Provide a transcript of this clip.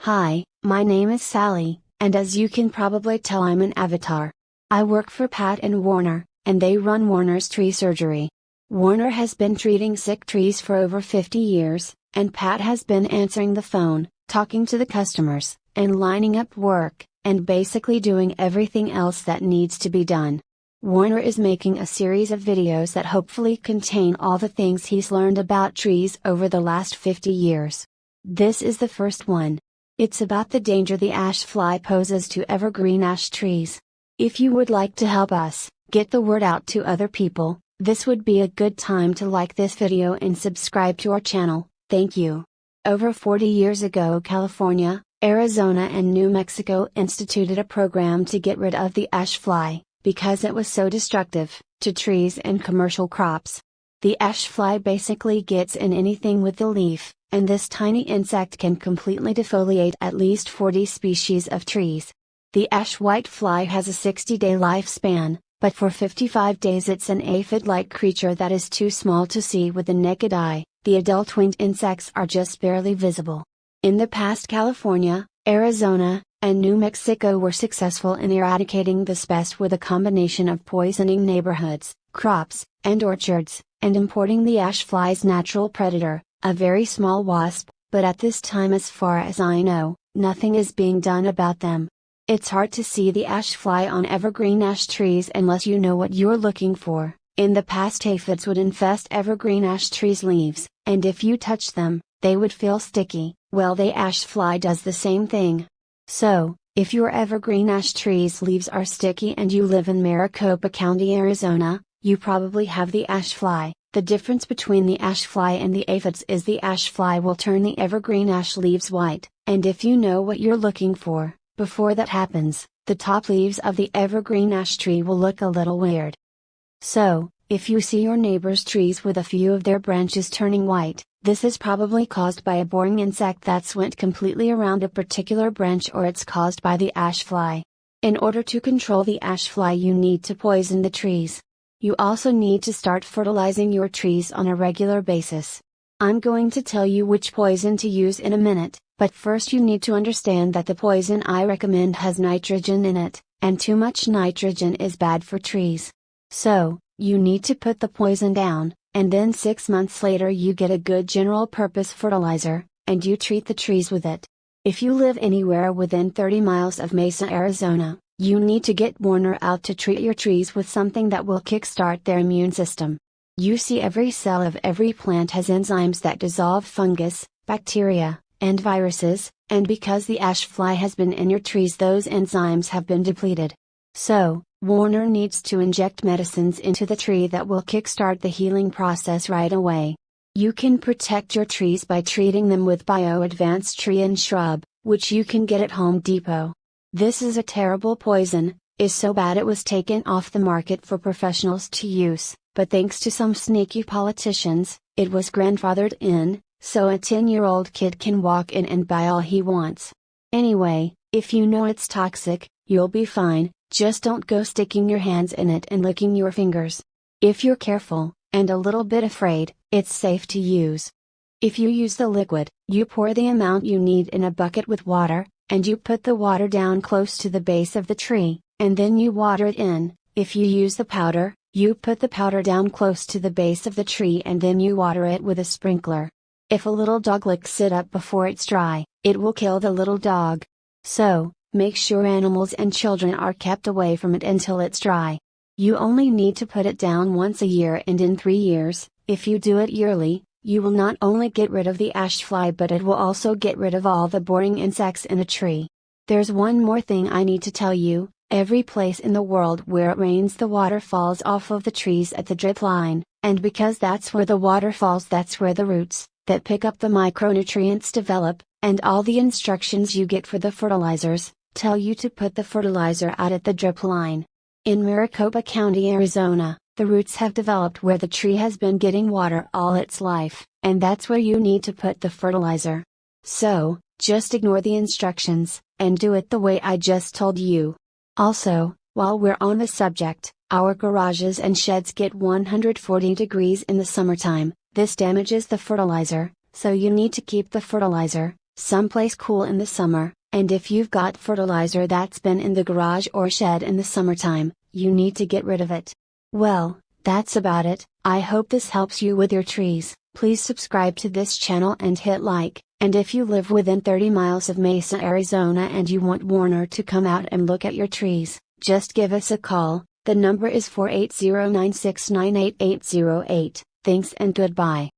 Hi, my name is Sally, and as you can probably tell, I'm an avatar. I work for Pat and Warner, and they run Warner's tree surgery. Warner has been treating sick trees for over 50 years, and Pat has been answering the phone, talking to the customers, and lining up work, and basically doing everything else that needs to be done. Warner is making a series of videos that hopefully contain all the things he's learned about trees over the last 50 years. This is the first one. It's about the danger the ash fly poses to evergreen ash trees. If you would like to help us get the word out to other people, this would be a good time to like this video and subscribe to our channel. Thank you. Over 40 years ago, California, Arizona and New Mexico instituted a program to get rid of the ash fly, because it was so destructive to trees and commercial crops. The ash fly basically gets in anything with the leaf, and this tiny insect can completely defoliate at least 40 species of trees. The ash whitefly has a 60-day lifespan, but for 55 days it's an aphid-like creature that is too small to see with the naked eye. The adult winged insects are just barely visible. In the past, California, Arizona, and New Mexico were successful in eradicating this pest with a combination of poisoning neighborhoods, crops, and orchards, and importing the ash fly's natural predator, a very small wasp, but at this time, as far as I know, nothing is being done about them. It's hard to see the ash fly on evergreen ash trees unless you know what you're looking for. In the past, aphids would infest evergreen ash trees' leaves, and if you touch them, they would feel sticky. Well, the ash fly does the same thing. So, if your evergreen ash tree's leaves are sticky and you live in Maricopa County, Arizona, you probably have the ash fly. The difference between the ash fly and the aphids is the ash fly will turn the evergreen ash leaves white, and if you know what you're looking for, before that happens, the top leaves of the evergreen ash tree will look a little weird. So, if you see your neighbor's trees with a few of their branches turning white, this is probably caused by a boring insect that's went completely around a particular branch, or it's caused by the ash fly. In order to control the ash fly, you need to poison the trees. You also need to start fertilizing your trees on a regular basis. I'm going to tell you which poison to use in a minute, but first you need to understand that the poison I recommend has nitrogen in it, and too much nitrogen is bad for trees. So, you need to put the poison down, and then 6 months later you get a good general purpose fertilizer, and you treat the trees with it. If you live anywhere within 30 miles of Mesa, Arizona, you need to get Warner out to treat your trees with something that will kickstart their immune system. You see, every cell of every plant has enzymes that dissolve fungus, bacteria, and viruses, and because the ash fly has been in your trees, those enzymes have been depleted. So, Warner needs to inject medicines into the tree that will kickstart the healing process right away. You can protect your trees by treating them with Bio-Advanced Tree and Shrub, which you can get at Home Depot. This is a terrible poison, is so bad it was taken off the market for professionals to use, but thanks to some sneaky politicians, it was grandfathered in, so a 10-year-old kid can walk in and buy all he wants. Anyway, if you know it's toxic, you'll be fine, just don't go sticking your hands in it and licking your fingers. If you're careful, and a little bit afraid, it's safe to use. If you use the liquid, you pour the amount you need in a bucket with water, and you put the water down close to the base of the tree, and then you water it in. If you use the powder, you put the powder down close to the base of the tree and then you water it with a sprinkler. If a little dog licks it up before it's dry, it will kill the little dog. So, make sure animals and children are kept away from it until it's dry. You only need to put it down once a year, and in 3 years, if you do it yearly, you will not only get rid of the ash fly, but it will also get rid of all the boring insects in a tree. There's one more thing I need to tell you. Every place in the world where it rains, the water falls off of the trees at the drip line, and because that's where the water falls, that's where the roots, that pick up the micronutrients, develop, and all the instructions you get for the fertilizers, tell you to put the fertilizer out at the drip line. In Maricopa County, Arizona, the roots have developed where the tree has been getting water all its life, and that's where you need to put the fertilizer. So, just ignore the instructions, and do it the way I just told you. Also, while we're on the subject, our garages and sheds get 140 degrees in the summertime. This damages the fertilizer, so you need to keep the fertilizer someplace cool in the summer, and if you've got fertilizer that's been in the garage or shed in the summertime, you need to get rid of it. Well, that's about it. I hope this helps you with your trees. Please subscribe to this channel and hit like, and if you live within 30 miles of Mesa, Arizona and you want Warner to come out and look at your trees, just give us a call. The number is 480-969-8808. Thanks and goodbye.